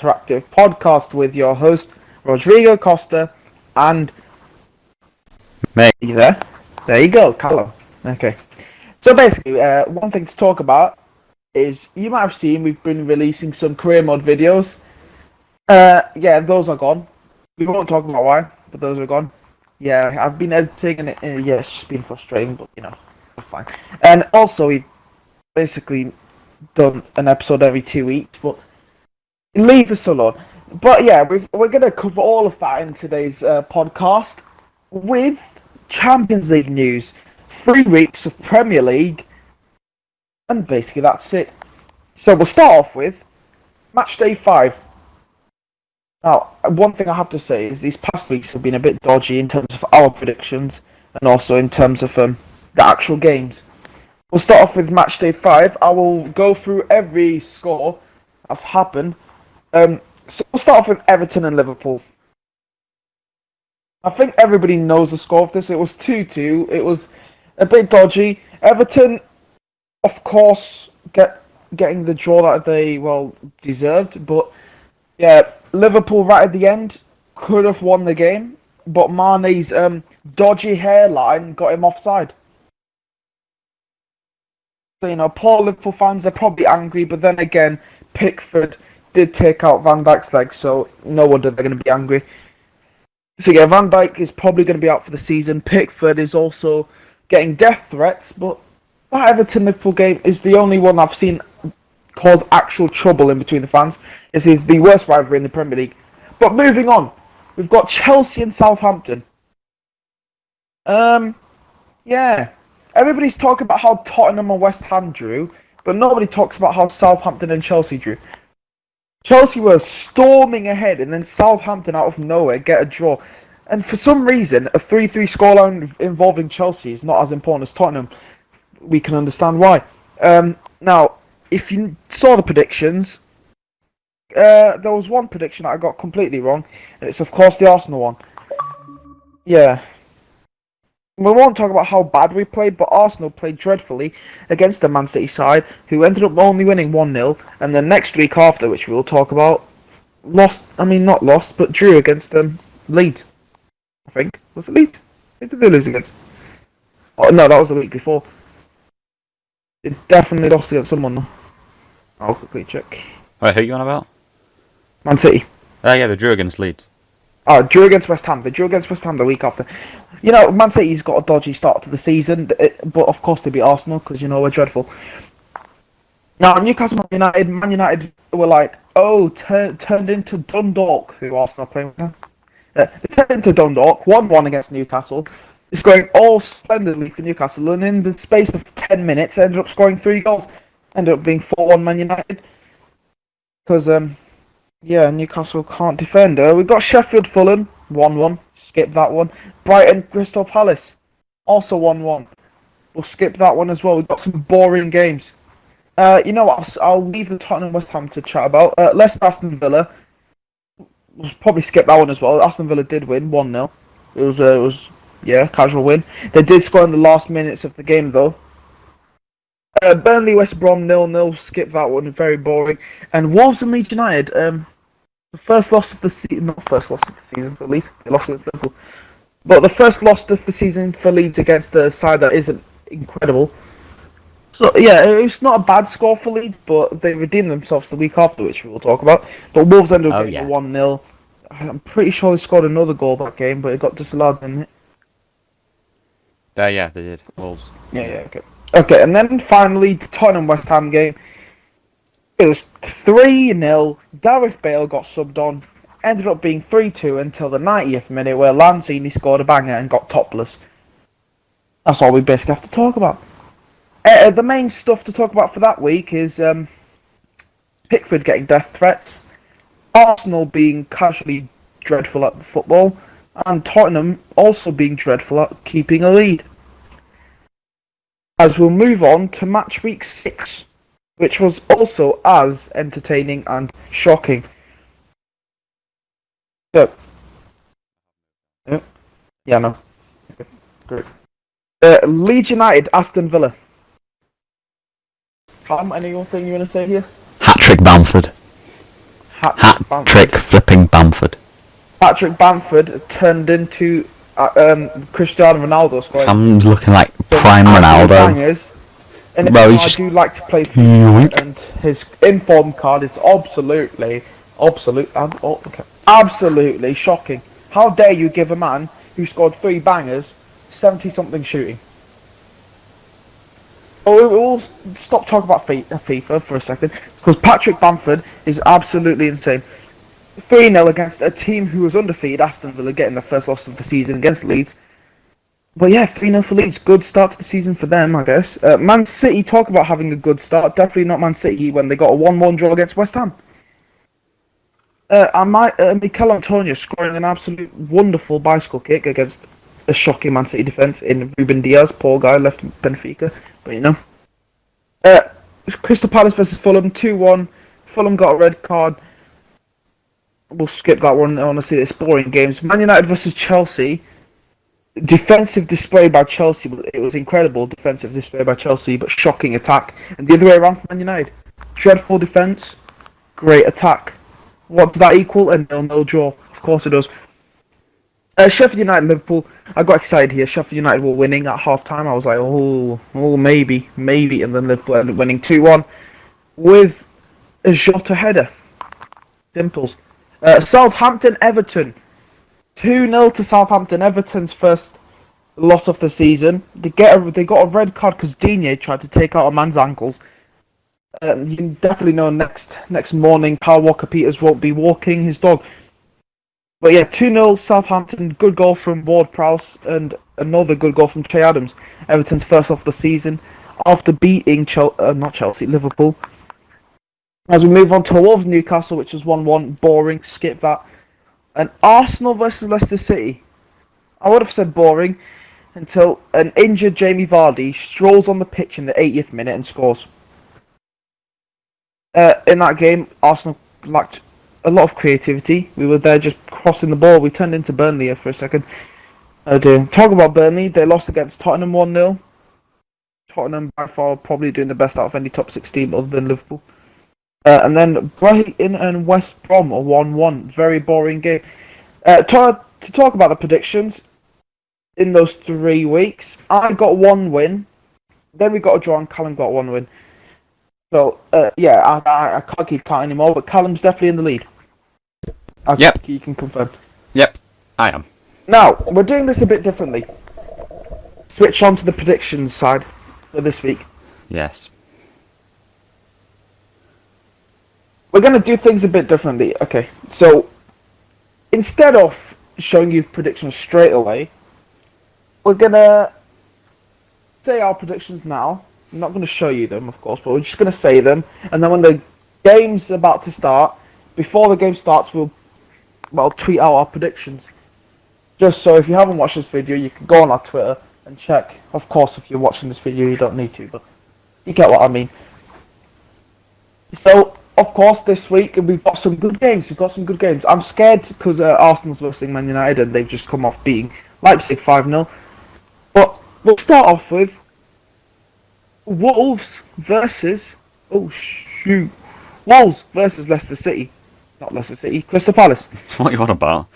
interactive podcast with your host, Rodrigo Costa, and... Me. Are you there? There you go, Callum. Okay. So basically, one thing to talk about is, you might have seen we've been releasing some career mode videos. Yeah, those are gone. We won't talk about why, but those are gone. Yeah, I've been editing and yeah, it's just been frustrating, but you know, fine. And also, we've basically done an episode every 2 weeks, but leave us alone. But yeah, we're going to cover all of that in today's podcast with Champions League news, 3 weeks of Premier League, and basically that's it. So we'll start off with Matchday 5. Now, one thing I have to say is these past weeks have been a bit dodgy in terms of our predictions and also in terms of the actual games. We'll start off with Matchday 5. I will go through every score that's happened. So we'll start off with Everton and Liverpool. I think everybody knows the score of this. It was 2-2. It was a bit dodgy. Everton, of course, getting the draw that they, deserved. But, yeah, Liverpool right at the end could have won the game. But Mane's dodgy hairline got him offside. So, you know, poor Liverpool fans are probably angry. But then again, Pickford did take out Van Dijk's leg. So, no wonder they're going to be angry. So yeah, Van Dijk is probably going to be out for the season. Pickford is also getting death threats, but that Everton-Liverpool game is the only one I've seen cause actual trouble in between the fans. This is the worst rivalry in the Premier League. But moving on, we've got Chelsea and Southampton. Yeah, everybody's talking about how Tottenham and West Ham drew, but nobody talks about how Southampton and Chelsea drew. Chelsea were storming ahead, and then Southampton out of nowhere get a draw. And for some reason, a 3-3 scoreline involving Chelsea is not as important as Tottenham. We can understand why. Now, if you saw the predictions, there was one prediction that I got completely wrong, and it's of course the Arsenal one. Yeah. We won't talk about how bad we played, but Arsenal played dreadfully against the Man City side, who ended up only winning 1-0, and then next week after, which we'll talk about, not lost, but drew against Leeds. I think. Was it Leeds? Who did they lose against? Oh, no, that was the week before. They definitely lost against someone, though. I'll quickly check. Wait, who are you on about? Man City. Yeah, they drew against Leeds. Oh, drew against West Ham. They drew against West Ham the week after. You know, Man City's got a dodgy start to the season, but of course they beat Arsenal because, you know, we're dreadful. Now, Newcastle Man United were like, turned into Dundalk, who Arsenal are playing with now. They turned into Dundalk, 1-1 against Newcastle. It's going all splendidly for Newcastle, and in the space of 10 minutes, ended up scoring 3 goals. Ended up being 4-1 Man United. Because, yeah, Newcastle can't defend. We've got Sheffield Fulham, 1-1. Skip that one. Brighton Crystal Palace, also 1-1. We'll skip that one as well. We've got some boring games. You know what? I'll leave the Tottenham West Ham to chat about. Leicester Aston Villa. We'll probably skip that one as well. Aston Villa did win 1-0. It was casual win. They did score in the last minutes of the game though. Burnley West Brom 0-0. Skip that one. Very boring. And Wolves and Leeds United. The first loss of the season, not first loss of the season for Leeds, they lost against Liverpool. But the first loss of the season for Leeds against the side that isn't incredible. So yeah, it was not a bad score for Leeds, but they redeemed themselves the week after, which we will talk about. But Wolves ended up getting 1-0. I'm pretty sure they scored another goal that game, but it got disallowed, didn't it? Yeah, they did. Wolves. Yeah, okay. Okay, and then finally, the Tottenham West Ham game. It was 3-0. Gareth Bale got subbed on. Ended up being 3-2 until the 90th minute, where Lanzini scored a banger and got topless. That's all we basically have to talk about. The main stuff to talk about for that week is Pickford getting death threats, Arsenal being casually dreadful at the football, and Tottenham also being dreadful at keeping a lead. As we'll move on to match week 6. Which was also as entertaining and shocking. So, yeah, no. Okay, great. Leeds United, Aston Villa. Cam, anything you want to say here? Hat-trick Bamford. Hat-trick flipping Bamford. Patrick Bamford turned into Cristiano Ronaldo scoring. I'm looking like prime absolute Ronaldo. Bangers. And Well, I do like to play FIFA, and his inform card is absolutely shocking. How dare you give a man who scored 3 bangers 70-something shooting? Oh, we'll stop talking about FIFA for a second, because Patrick Bamford is absolutely insane. 3-0 against a team who was undefeated, Aston Villa, getting their first loss of the season against Leeds. But yeah, 3-0 for Leeds. Good start to the season for them, I guess. Man City, talk about having a good start. Definitely not Man City when they got a 1-1 draw against West Ham. Mikel Antonio scoring an absolute wonderful bicycle kick against a shocking Man City defence in Ruben Diaz. Poor guy, left Benfica. But you know. Crystal Palace versus Fulham, 2-1. Fulham got a red card. We'll skip that one. Honestly, it's boring games. Man United versus Chelsea. Defensive display by Chelsea. It was incredible defensive display by Chelsea, but shocking attack. And the other way around for Man United. Dreadful defence, great attack. What does that equal? A 0-0 draw. Of course it does. Sheffield United Liverpool. I got excited here. Sheffield United were winning at half time. I was like, maybe. And then Liverpool ended up winning 2-1 with a Jota header. Dimples. Southampton Everton. 2-0 to Southampton. Everton's first loss of the season. They got a red card because Digne tried to take out a man's ankles. You can definitely know next morning Kyle Walker-Peters won't be walking his dog. But yeah, 2-0 Southampton. Good goal from Ward-Prowse and another good goal from Che Adams. Everton's first off the season after beating Liverpool. As we move on to Wolves Newcastle, which was 1-1. Boring. Skip that. And Arsenal versus Leicester City. I would have said boring until an injured Jamie Vardy strolls on the pitch in the 80th minute and scores. In that game, Arsenal lacked a lot of creativity. We were there just crossing the ball. We turned into Burnley here for a second. Talk about Burnley. They lost against Tottenham 1-0. Tottenham by far probably doing the best out of any top 6 team other than Liverpool. And then Brighton and West Brom are 1-1. Very boring game. To talk about the predictions in those 3 weeks, I got 1 win. Then we got a draw and Callum got 1 win. So, I can't keep count anymore, but Callum's definitely in the lead. Yep. You can confirm. Yep, I am. Now, we're doing this a bit differently. Switch on to the predictions side for this week. Yes. We're going to do things a bit differently. Okay, so instead of showing you predictions straight away, we're going to say our predictions now. I'm not going to show you them, of course, but we're just going to say them. And then when the game's about to start, before the game starts, we'll tweet out our predictions. Just so if you haven't watched this video, you can go on our Twitter and check. Of course, if you're watching this video, you don't need to, but you get what I mean. So, of course, this week we've got some good games. I'm scared because Arsenal's versus Man United and they've just come off beating Leipzig 5-0. But we'll start off with Wolves versus Leicester City. Not Leicester City, Crystal Palace. What are you on about?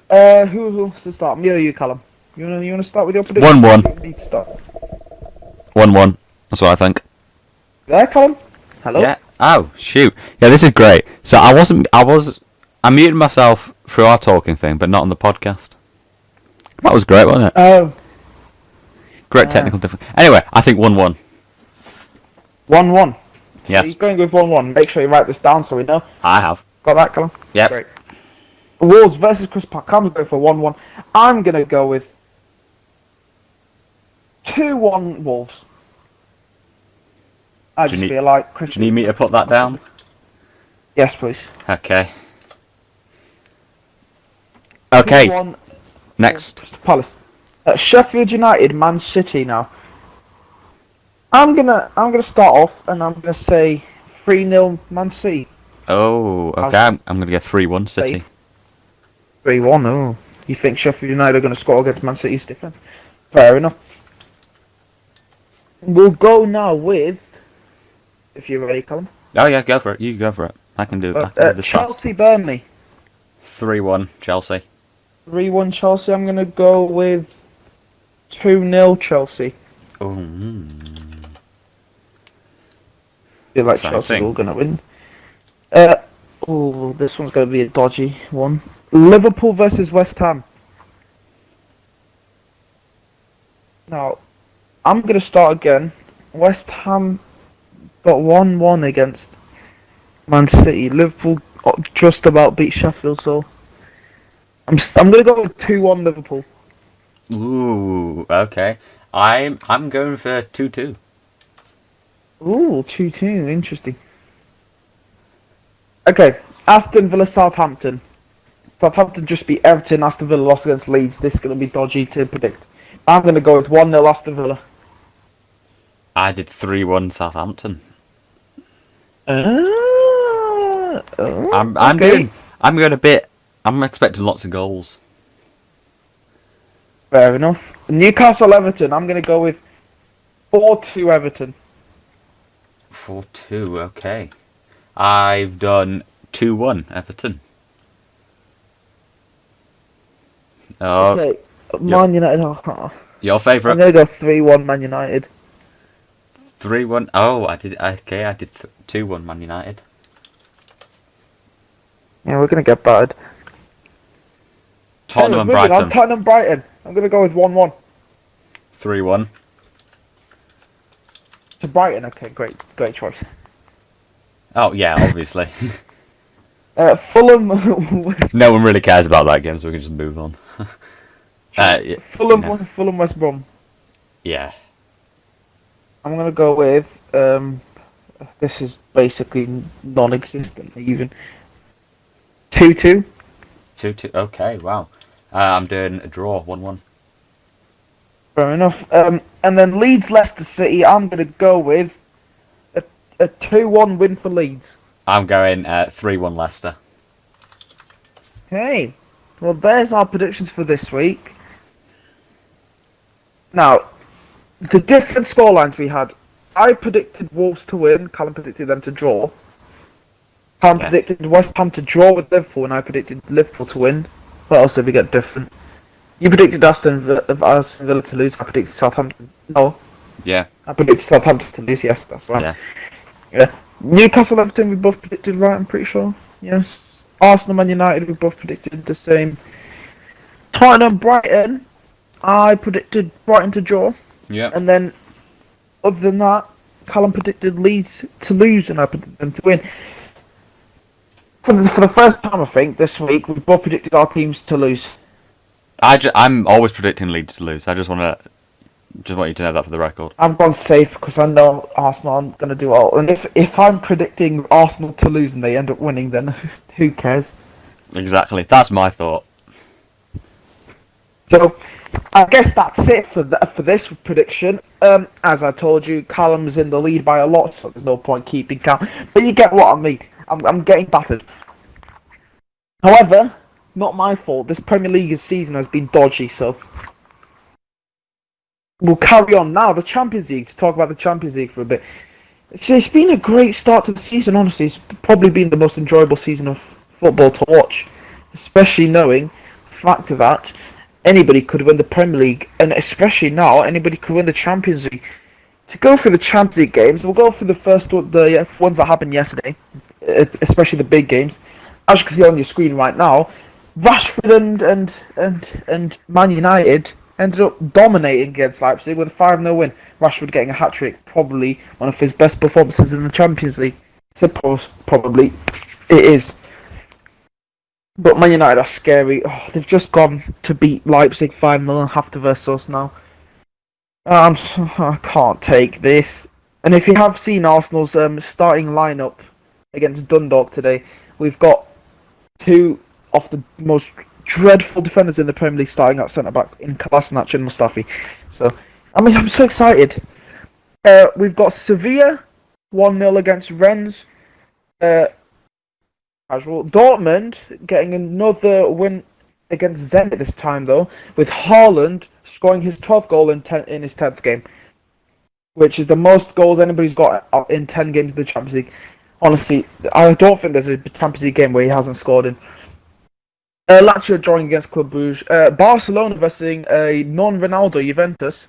Who wants to start? Me or you, Callum? You wanna start with your prediction? 1-1. You need to start. 1-1. That's what I think. There, Callum? Hello? Yeah. Oh, shoot. Yeah, this is great. So I muted myself through our talking thing, but not on the podcast. That was great, wasn't it? Oh. Great technical difference. Anyway, I think 1-1. 1-1. So Yes. you're going with 1-1. Make sure you write this down so we know. I have. Got that, Callum? Yep. Great. Wolves versus Crystal Palace. Callum's going for 1-1. I'm going to go with 2-1 Wolves. I just feel like Do you need me to put that down? Yes, please. Okay. Okay. 2-1 Next. Crystal Palace. Sheffield United, Man City now. I'm gonna start off and I'm gonna say 3-0 Man City. Oh, okay. I'm gonna get 3-1 City. 3-1. Oh, you think Sheffield United are gonna score against Man City's defense? Fair enough. We'll go now with. If you're ready, Colin. Oh yeah, go for it. You go for it. I can do this fast. Chelsea Burnley. 3-1 Chelsea. 3-1 Chelsea. I'm going to go with 2-0 Chelsea. Oh. feel like Same Chelsea thing. are going to win. This one's going to be a dodgy one. Liverpool versus West Ham. Now, I'm going to start again. West Ham got 1-1 against Man City. Liverpool just about beat Sheffield, so I'm going to go with 2-1 Liverpool. Ooh, okay. I'm going for 2-2. Ooh, 2-2, interesting. Okay, Aston Villa Southampton. Southampton just beat Everton. Aston Villa lost against Leeds. This is going to be dodgy to predict. I'm going to go with 1-0 Aston Villa. I did 3-1 Southampton. I'm expecting lots of goals. Fair enough. Newcastle Everton. I'm going to go with 4-2 Everton. 4-2, okay. I've done 2-1 Everton. Oh, Okay, Man United. your I'm favourite? going to go 3-1 Man United. 3-1. Oh, I did 2-1 Man United. Yeah, we're going to get battered. Tottenham and Moving on, Brighton. Tottenham Brighton. I'm going to go with 1-1. 3-1. To Brighton, okay, great choice. Oh, yeah, obviously. Fulham West No one really cares about that game, so we can just move on. Fulham no. Fulham West Brom. Yeah. I'm gonna go with this is basically non-existent even. 2-2. 2-2. Okay, wow. I'm doing a draw, 1-1. Fair enough. And then Leeds Leicester City. I'm gonna go with a 2-1 win for Leeds. I'm going 3-1 Leicester. Okay. Well, there's our predictions for this week. Now, the different scorelines we had. I predicted Wolves to win. Callum predicted them to draw. Callum predicted West Ham to draw with Liverpool, and I predicted Liverpool to win. What else did we get different? You predicted Aston Villa to lose. I predicted Southampton. No. Yeah. I predicted Southampton to lose. Yes, that's right. Yeah. Newcastle Everton we both predicted right. I'm pretty sure. Yes. Arsenal Man United we both predicted the same. Tottenham Brighton. I predicted Brighton to draw. Yeah. And then, other than that, Callum predicted Leeds to lose, and I predicted them to win. For the first time, I think, this week, we've both predicted our teams to lose. I'm always predicting Leeds to lose. I just want you to know that for the record. I've gone safe because I know Arsenal aren't going to do well. And if I'm predicting Arsenal to lose and they end up winning, then who cares? Exactly. That's my thought. So, I guess that's it for this prediction. As I told you, Callum's in the lead by a lot, so there's no point keeping count. But you get what I mean. I'm getting battered. However, not my fault. This Premier League season has been dodgy, so we'll carry on now. The Champions League, to talk about the Champions League for a bit. It's been a great start to the season, honestly. It's probably been the most enjoyable season of football to watch, especially knowing the fact that anybody could win the Premier League, and especially now, anybody could win the Champions League. To go through the Champions League games, we'll go through the ones that happened yesterday, especially the big games. As you can see on your screen right now, Rashford and Man United ended up dominating against Leipzig with a 5-0 win. Rashford getting a hat-trick, probably one of his best performances in the Champions League. Suppose probably it is. But Man United are scary. Oh, they've just gone to beat Leipzig 5-0 and have to verse us now. I can't take this. And if you have seen Arsenal's starting lineup against Dundalk today, we've got two of the most dreadful defenders in the Premier League starting at centre back in Kolasinac and Mustafi. So, I'm so excited. We've got Sevilla 1-0 against Rennes. Casual. Dortmund getting another win against Zenit this time though, with Haaland scoring his 12th goal in his 10th game, which is the most goals anybody's got in 10 games of the Champions League. Honestly, I don't think there's a Champions League game where he hasn't scored in. Lazio drawing against Club Brugge. Barcelona versus a non-Ronaldo Juventus.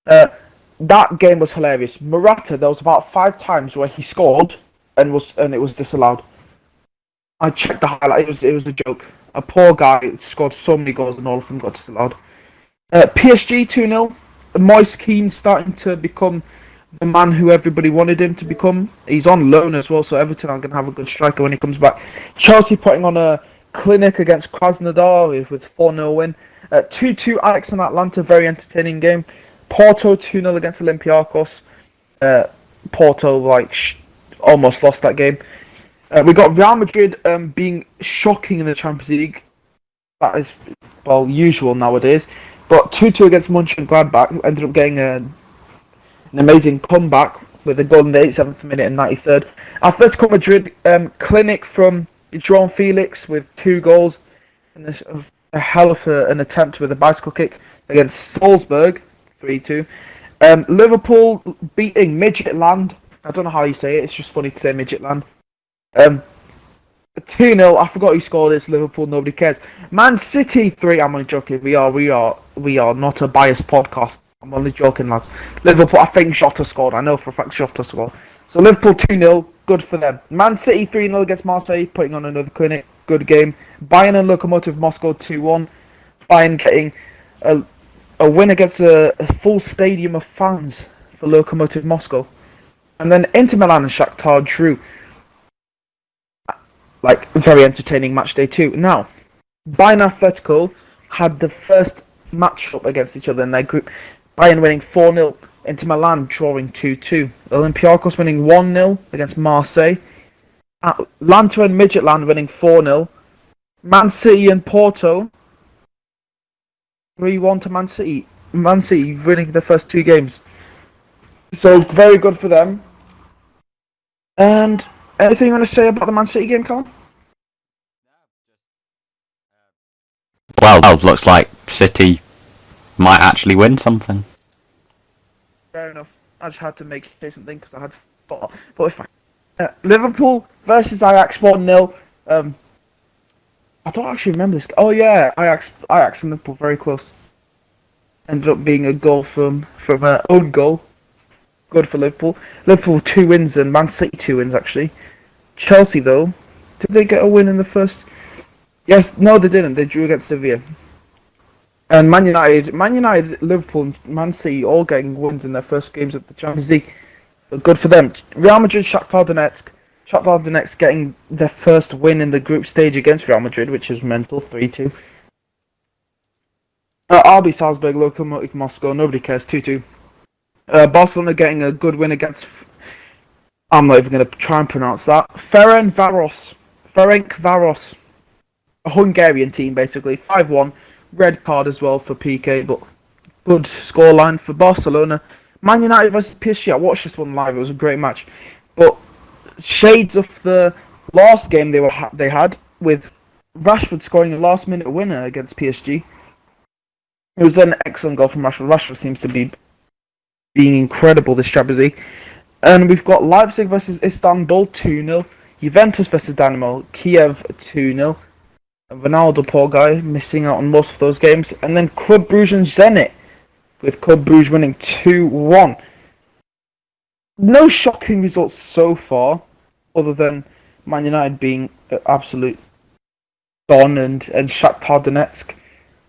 That game was hilarious. Morata, there was about 5 times where he scored and it was disallowed. I checked the highlight. It was a joke. A poor guy scored so many goals and all of them got disallowed. PSG 2-0. Moise Kean starting to become the man who everybody wanted him to become. He's on loan as well, so Everton are going to have a good striker when he comes back. Chelsea putting on a clinic against Krasnodar with 4-0 win. 2-2 Ajax and Atlanta, very entertaining game. Porto 2-0 against Olympiacos. Porto almost lost that game. We got Real Madrid being shocking in the Champions League. That is, well, usual nowadays. But 2-2 against Mönchengladbach, ended up getting an amazing comeback with a goal in the 87th minute and 93rd. Atletico Madrid clinic from João Felix with 2 goals. And a hell of an attempt with a bicycle kick against Salzburg, 3-2. Liverpool beating Midgetland. I don't know how you say it. It's just funny to say Midgetland. 2-0. I forgot who scored. It's Liverpool. Nobody cares. Man City 3. I'm only joking. We are not a biased podcast. I'm only joking, lads. Liverpool. I think Jota scored. I know for a fact Jota scored. So Liverpool 2-0. Good for them. Man City 3-0 against Marseille, putting on another clinic. Good game. Bayern and Lokomotiv Moscow 2-1. Bayern getting a win against a full stadium of fans for Lokomotiv Moscow. And then Inter Milan and Shakhtar drew. Very entertaining match day 2. Now, Bayern Atletico had the first match-up against each other in their group. Bayern winning 4-0, Inter Milan drawing 2-2. Olympiacos winning 1-0 against Marseille. Atlanta and Midgetland winning 4-0. Man City and Porto 3-1 to Man City. Man City winning the first 2 games. So, very good for them. And anything you want to say about the Man City game, Colin? Well, looks like City might actually win something. Fair enough. I just had to say something because I had thought. But if Liverpool versus Ajax 1-0. I don't actually remember this. Oh yeah, Ajax and Liverpool very close. Ended up being a goal from an own goal. Good for Liverpool. Liverpool 2 wins and Man City 2 wins actually. Chelsea though, did they get a win in the first? Yes, no they didn't. They drew against Sevilla. And Man United, Liverpool, and Man City all getting wins in their first games of the Champions League. But good for them. Real Madrid, Shakhtar Donetsk. Shakhtar Donetsk getting their first win in the group stage against Real Madrid, which is mental, 3-2. RB Salzburg, Lokomotiv Moscow, nobody cares, 2-2. Barcelona getting a good win against... I'm not even going to try and pronounce that. Ferencvaros. A Hungarian team, basically. 5-1. Red card as well for PK, but good scoreline for Barcelona. Man United versus PSG. I watched this one live. It was a great match. But shades of the last game they had, with Rashford scoring a last-minute winner against PSG. It was an excellent goal from Rashford. Rashford seems to be being incredible this Champions League. And we've got Leipzig versus Istanbul 2-0. Juventus versus Dynamo Kiev 2-0. Ronaldo, poor guy, missing out on most of those games. And then Club Brugge and Zenit, with Club Brugge winning 2-1. No shocking results so far, other than Man United being absolute don and Shakhtar Donetsk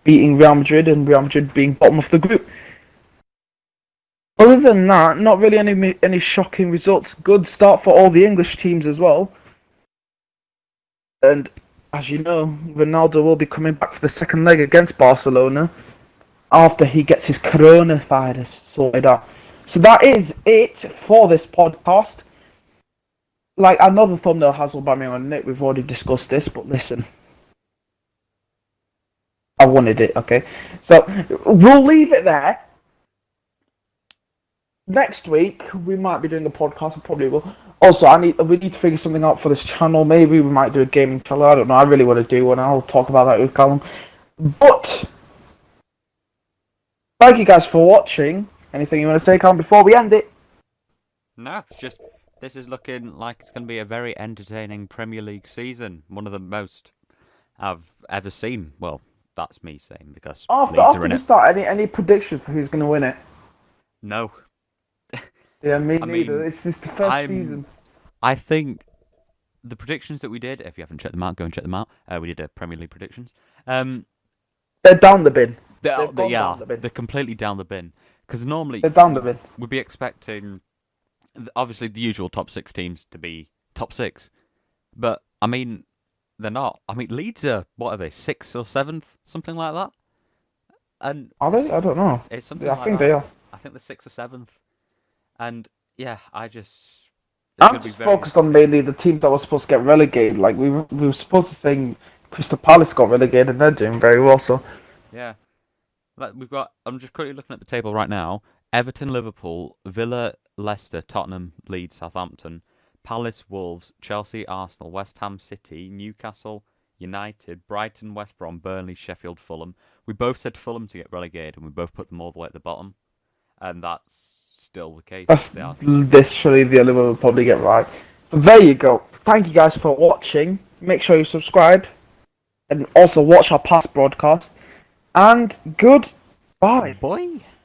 beating Real Madrid and Real Madrid being bottom of the group. Other than that, not really any shocking results. Good start for all the English teams as well. And as you know, Ronaldo will be coming back for the second leg against Barcelona after he gets his coronavirus sorted out. So that is it for this podcast. Another thumbnail has Aubameyang on it. We've already discussed this, but listen. I wanted it, okay? So, we'll leave it there. Next week, we might be doing a podcast. I probably will. Also, we need to figure something out for this channel. Maybe we might do a gaming channel. I don't know. I really want to do one. I'll talk about that with Callum. But thank you guys for watching. Anything you want to say, Callum, before we end it? No, it's just this is looking like it's going to be a very entertaining Premier League season. One of the most I've ever seen. Well, that's me saying because Leeds are After in the it. start, any prediction for who's going to win it? No. Yeah, me I neither. mean, It's just the 1st season. I think the predictions that we did, if you haven't checked them out, go and check them out. We did a Premier League predictions. They're down the bin. They've gone down the bin. They're completely down the bin. Because normally They're down the bin. we'd be expecting, obviously, the usual top 6 teams to be top 6. But, I mean, they're not. I mean, Leeds are, what are they, 6th or 7th? Something like that? And Are they? I don't know. it's something Yeah, like I think that. they are. I think they're 6th or 7th. And, yeah, it's I'm gonna be just very focused on mainly the teams that were supposed to get relegated. Like we were supposed to say Crystal Palace got relegated, and they're doing very well. So Yeah. Like we've got. I'm just quickly looking at the table right now. Everton, Liverpool, Villa, Leicester, Tottenham, Leeds, Southampton, Palace, Wolves, Chelsea, Arsenal, West Ham City, Newcastle, United, Brighton, West Brom, Burnley, Sheffield, Fulham. We both said Fulham to get relegated, and we both put them all the way at the bottom, and that's still the case. that's They are. literally the only one we'll probably get right. But there you go. Thank you guys for watching. Make sure you subscribe, and also watch our past broadcast. And goodbye. Boy.